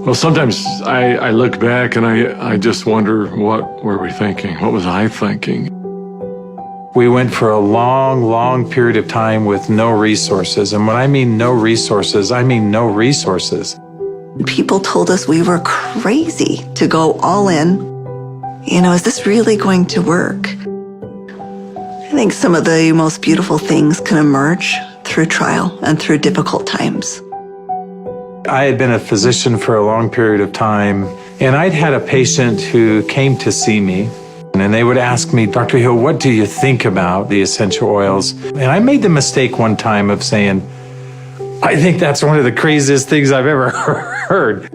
Well, sometimes I look back and I just wonder, what were we thinking? What was I thinking? We went for a long, long period of time with no resources. And when I mean no resources, I mean no resources. People told us we were crazy to go all in. You know, is this really going to work? I think some of the most beautiful things can emerge through trial and through difficult times. I had been a physician for a long period of time, and I'd had a patient who came to see me, and they would ask me, Dr. Hill, what do you think about the essential oils? And I made the mistake one time of saying, I think that's one of the craziest things I've ever heard.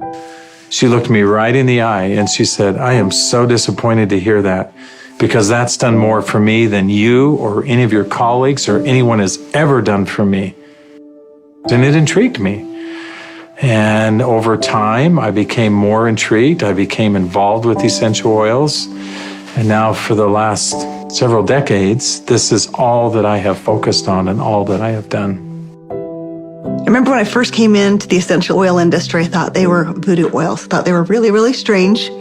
She looked me right in the eye and she said, I am so disappointed to hear that, because that's done more for me than you or any of your colleagues or anyone has ever done for me. And it intrigued me. And over time, I became more intrigued. I became involved with essential oils. And now for the last several decades, this is all that I have focused on and all that I have done. I remember when I first came into the essential oil industry, I thought they were voodoo oils. I thought they were really, really strange.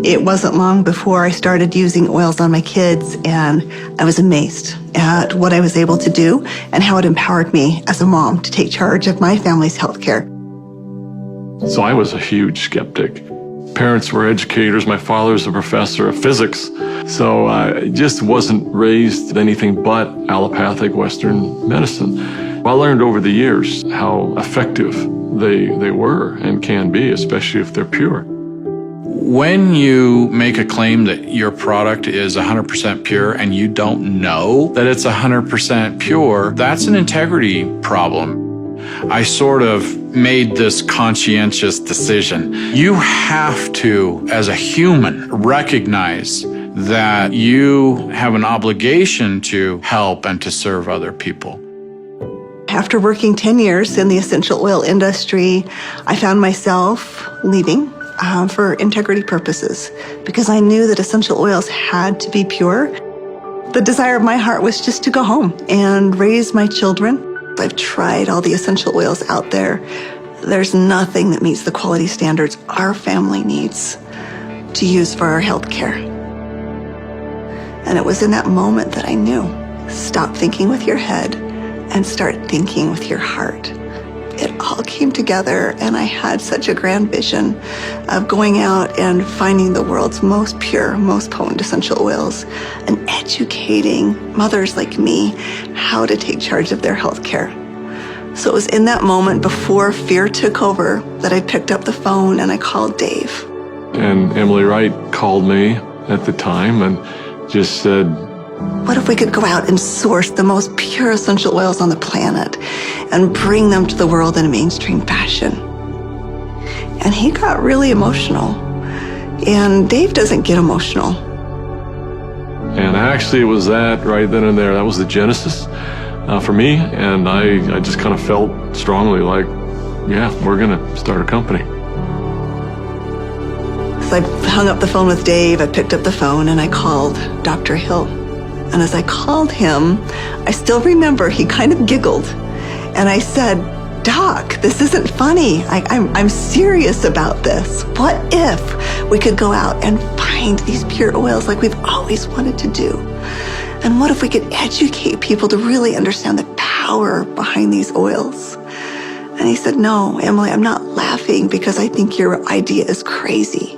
It wasn't long before I started using oils on my kids, and I was amazed at what I was able to do and how it empowered me as a mom to take charge of my family's healthcare. So I was a huge skeptic. Parents were educators. My father was a professor of physics. So I just wasn't raised anything but allopathic Western medicine. I learned over the years how effective they were and can be, especially if they're pure. When you make a claim that your product is 100% pure and you don't know that it's 100% pure, that's an integrity problem. I sort of made this conscientious decision. You have to, as a human, recognize that you have an obligation to help and to serve other people. After working 10 years in the essential oil industry, I found myself leaving for integrity purposes because I knew that essential oils had to be pure. The desire of my heart was just to go home and raise my children. I've tried all the essential oils out there. There's nothing that meets the quality standards our family needs to use for our health care. And it was in that moment that I knew, stop thinking with your head and start thinking with your heart. It all came together, and I had such a grand vision of going out and finding the world's most pure, most potent essential oils and educating mothers like me how to take charge of their health care. So it was in that moment before fear took over that I picked up the phone and I called Dave. And Emily Wright called me at the time and just said, what if we could go out and source the most pure essential oils on the planet and bring them to the world in a mainstream fashion? And he got really emotional. And Dave doesn't get emotional. And actually it was that right then and there. That was the genesis for me. And I just kind of felt strongly like, yeah, we're going to start a company. So I hung up the phone with Dave. I picked up the phone and I called Dr. Hill. And as I called him, I still remember he kind of giggled. And I said, Doc, this isn't funny. I'm serious about this. What if we could go out and find these pure oils like we've always wanted to do? And what if we could educate people to really understand the power behind these oils? And he said, no, Emily, I'm not laughing because I think your idea is crazy.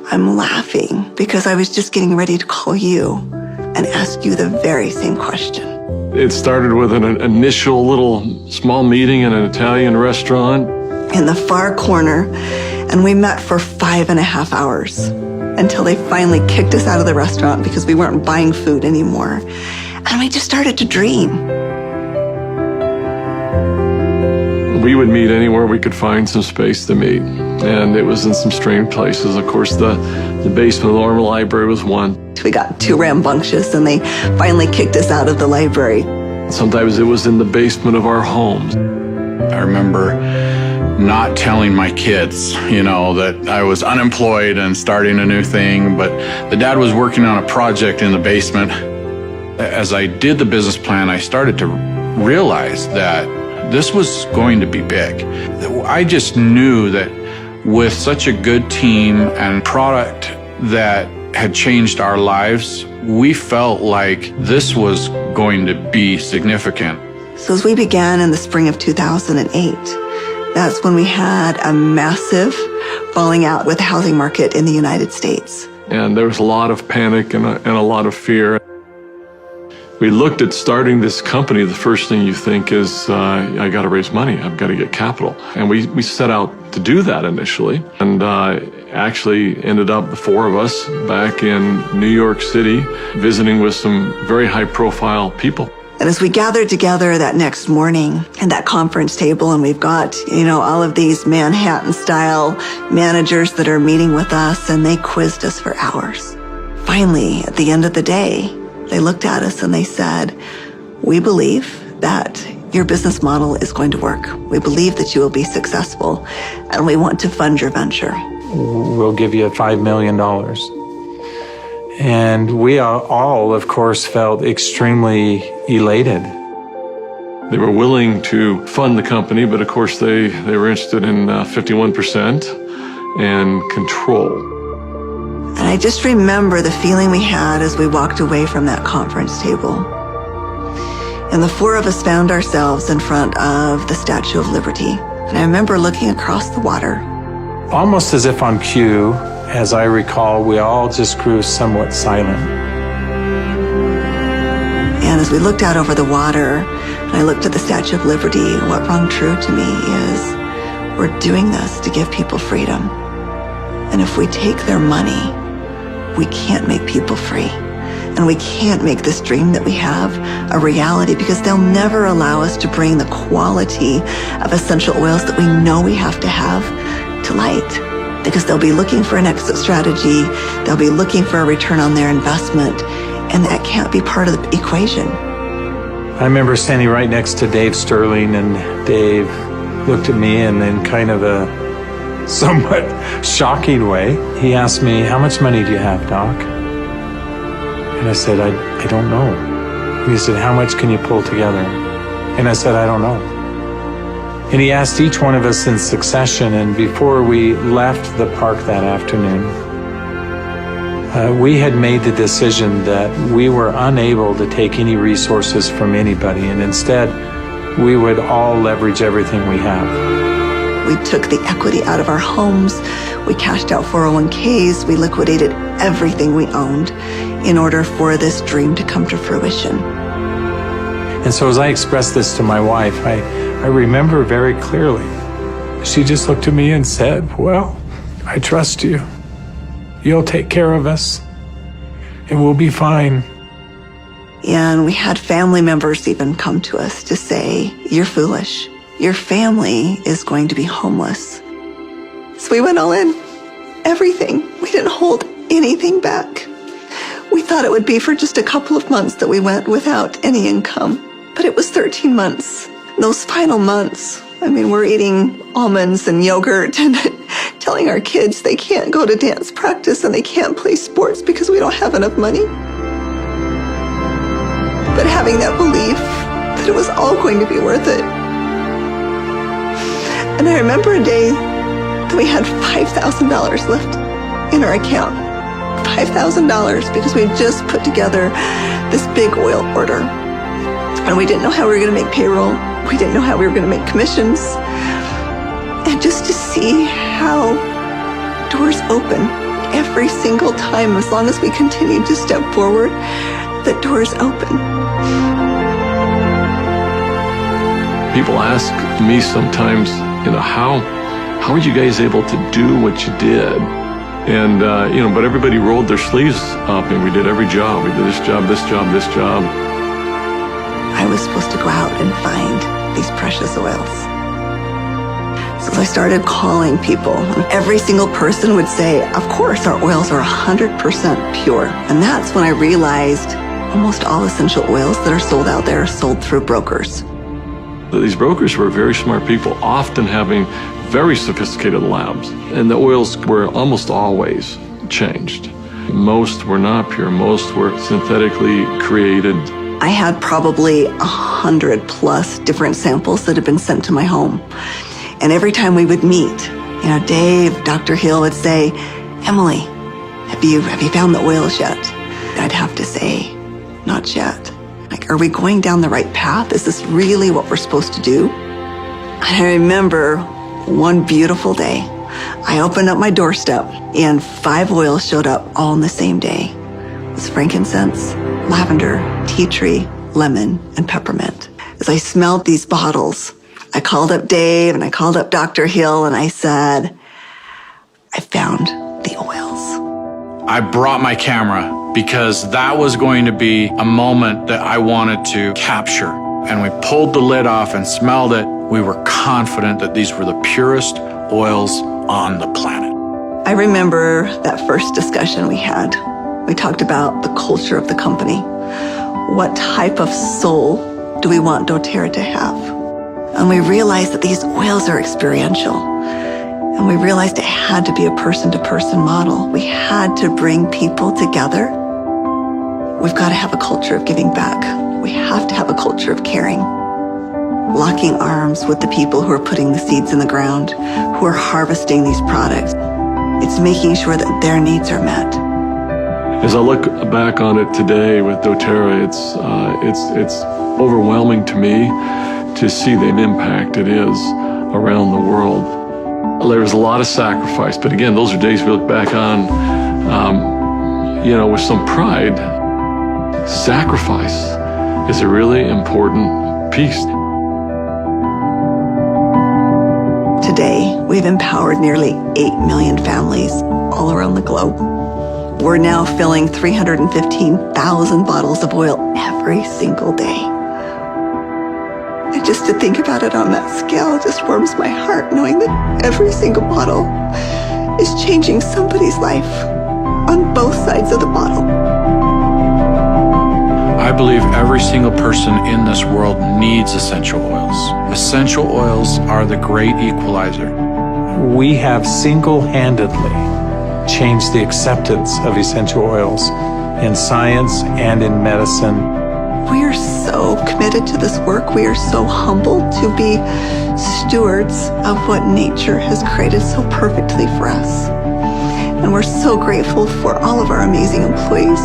I'm laughing because I was just getting ready to call you and ask you the very same question. It started with an initial little small meeting in an Italian restaurant in the far corner, and we met for 5.5 hours until they finally kicked us out of the restaurant because we weren't buying food anymore. And we just started to dream. We would meet anywhere we could find some space to meet. And it was in some strange places. Of course, the basement of the Normal Library was one. We got too rambunctious and they finally kicked us out of the library. Sometimes it was in the basement of our homes. I remember not telling my kids, that I was unemployed and starting a new thing, but the dad was working on a project in the basement. As I did the business plan, I started to realize that this was going to be big. I just knew that with such a good team and product that had changed our lives, we felt like this was going to be significant. So as we began in the spring of 2008, that's when we had a massive falling out with the housing market in the United States. And there was a lot of panic and a lot of fear. We looked at starting this company. The first thing you think is, I got to raise money. I've got to get capital. And we set out to do that initially. And actually ended up, the four of us, back in New York City, visiting with some very high-profile people. And as we gathered together that next morning at that conference table, and we've got, all of these Manhattan-style managers that are meeting with us, and they quizzed us for hours. Finally, at the end of the day, they looked at us and they said, "We believe that your business model is going to work. We believe that you will be successful, and we want to fund your venture. We'll give you $5 million. And we all, of course, felt extremely elated. They were willing to fund the company, but of course they were interested in 51% and control. And I just remember the feeling we had as we walked away from that conference table. And the four of us found ourselves in front of the Statue of Liberty. And I remember looking across the water. Almost as if on cue, as I recall, we all just grew somewhat silent. And as we looked out over the water, and I looked at the Statue of Liberty, what rung true to me is, we're doing this to give people freedom. And if we take their money, we can't make people free. And we can't make this dream that we have a reality, because they'll never allow us to bring the quality of essential oils that we know we have to light. Because they'll be looking for an exit strategy, they'll be looking for a return on their investment, and that can't be part of the equation. I remember standing right next to Dave Sterling, and Dave looked at me, and in kind of a somewhat shocking way, he asked me, "How much money do you have, Doc?" And I said, I don't know. And he said, "How much can you pull together?" And I said, "I don't know." And he asked each one of us in succession, and before we left the park that afternoon, we had made the decision that we were unable to take any resources from anybody, and instead, we would all leverage everything we have. We took the equity out of our homes, we cashed out 401ks, we liquidated everything we owned in order for this dream to come to fruition. And so as I expressed this to my wife, I remember very clearly, she just looked at me and said, "Well, I trust you. You'll take care of us, and we'll be fine." And we had family members even come to us to say, "You're foolish. Your family is going to be homeless." So we went all in, everything. We didn't hold anything back. We thought it would be for just a couple of months that we went without any income, but it was 13 months. Those final months, we're eating almonds and yogurt and telling our kids they can't go to dance practice and they can't play sports because we don't have enough money. But having that belief that it was all going to be worth it. And I remember a day that we had $5,000 left in our account. $5,000 because we had just put together this big oil order. And we didn't know how we were going to make payroll. We didn't know how we were going to make commissions. And just to see how doors open every single time, as long as we continued to step forward, that doors open. People ask me sometimes, how are you guys able to do what you did? And, but everybody rolled their sleeves up and we did every job. We did this job, this job, this job. I was supposed to go out and find these precious oils. So I started calling people, and every single person would say, "Of course, our oils are 100% pure." And that's when I realized almost all essential oils that are sold out there are sold through brokers. These brokers were very smart people, often having very sophisticated labs. And the oils were almost always changed. Most were not pure. Most were synthetically created I had probably 100+ different samples that had been sent to my home. And every time we would meet, Dave, Dr. Hill would say, Emily, have you found the oils yet? I'd have to say, not yet. Like, are we going down the right path? Is this really what we're supposed to do? And I remember one beautiful day, I opened up my doorstep and 5 oils showed up all in the same day. It was frankincense, lavender, tea tree, lemon, and peppermint. As I smelled these bottles, I called up Dave and I called up Dr. Hill and I said, I found the oils. I brought my camera because that was going to be a moment that I wanted to capture. And we pulled the lid off and smelled it. We were confident that these were the purest oils on the planet. I remember that first discussion we had. We talked about the culture of the company. What type of soul do we want doTERRA to have? And we realized that these oils are experiential. And we realized it had to be a person-to-person model. We had to bring people together. We've got to have a culture of giving back. We have to have a culture of caring. Locking arms with the people who are putting the seeds in the ground, who are harvesting these products. It's making sure that their needs are met. As I look back on it today with doTERRA, it's overwhelming to me to see the impact it is around the world. There's a lot of sacrifice, but again, those are days we look back on, with some pride. Sacrifice is a really important piece. Today, we've empowered nearly 8 million families all around the globe. We're now filling 315,000 bottles of oil every single day. And just to think about it on that scale just warms my heart, knowing that every single bottle is changing somebody's life on both sides of the bottle. I believe every single person in this world needs essential oils. Essential oils are the great equalizer. We have single-handedly changed the acceptance of essential oils in science and in medicine. We are so committed to this work. We are so humbled to be stewards of what nature has created so perfectly for us. And we're so grateful for all of our amazing employees,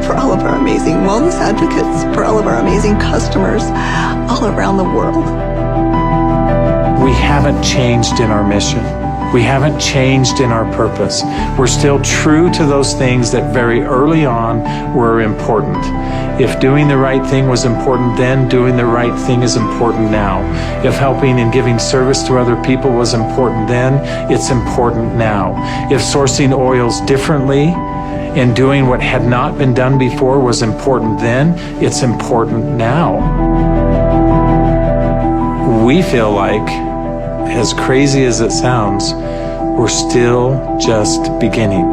for all of our amazing wellness advocates, for all of our amazing customers all around the world. We haven't changed in our mission. We haven't changed in our purpose. We're still true to those things that very early on were important. If doing the right thing was important then, doing the right thing is important now. If helping and giving service to other people was important then, it's important now. If sourcing oils differently and doing what had not been done before was important then, it's important now. We feel like, as crazy as it sounds, we're still just beginning.